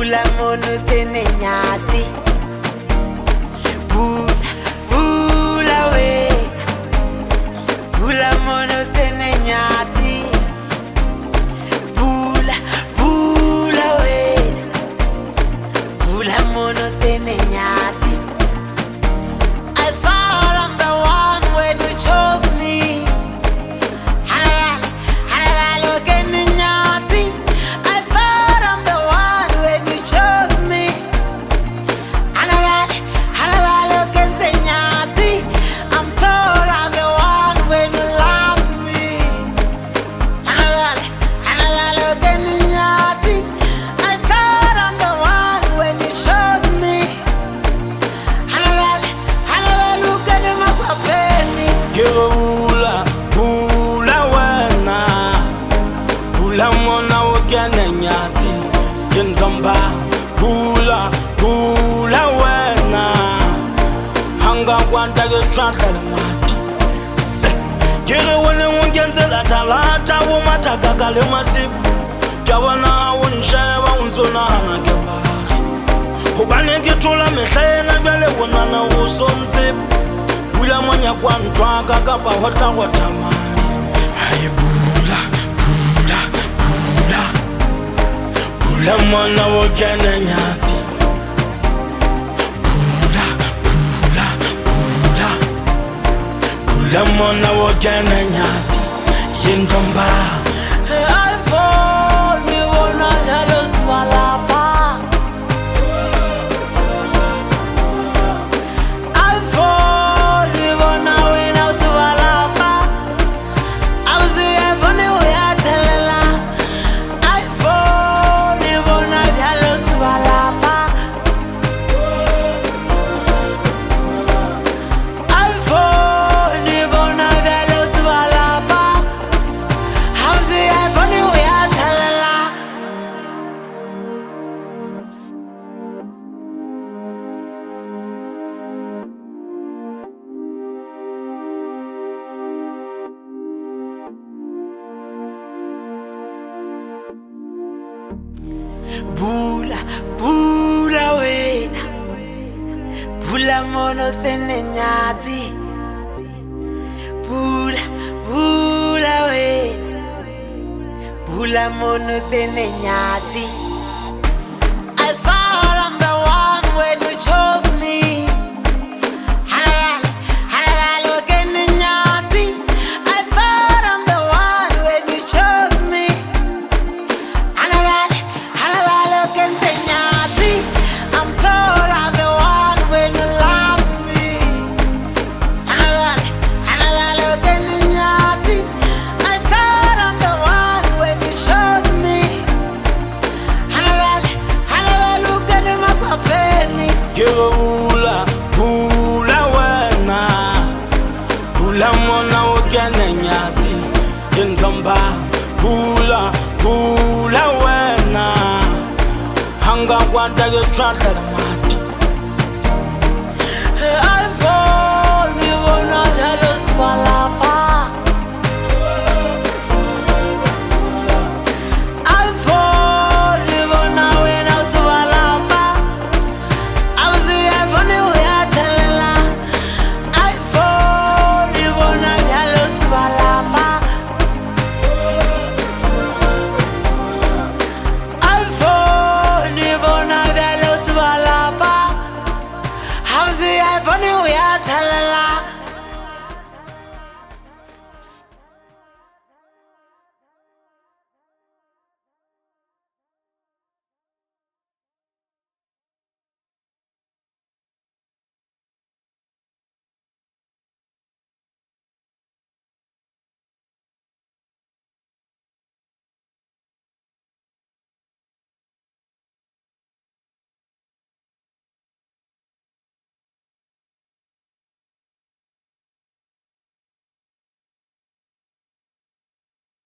Pula mono tene nyati. Pula we. Pula mono tene nyati. Pula we. Pula mono tene nyati. I thought I'm the one when you chose me. Pula wena hanga kwanta ke trantala mati se kere wona ngenzela talata wo mataka kale masip kyabona unsheba unzona hana ke ba hobane ke thola mehlena bjale wona na wo sontse pula monya kwantwa ka ba hota hota mani hayi pula mona wo kena nyati pula mona wo kena nyati yindomba I fall me wona yalo twalapa. I fall me wona wena twalapa. I was here for the way I tell la. I fall me wona yalo twalapa. I fall me wona yalo twalapa. I was here for the way I tell la. Pula wena. Pula mono tene nyati. Pula wena. Pula mono tene nyati. I thought I'm the one when you chose me. I thought I'm the one when you chose me. I'm thought I'm the one when you love me. I thought I'm the one when you chose me. Pula wena pula mona wo kena nyati yindomba pula wena hanga kwanta ke trantala mati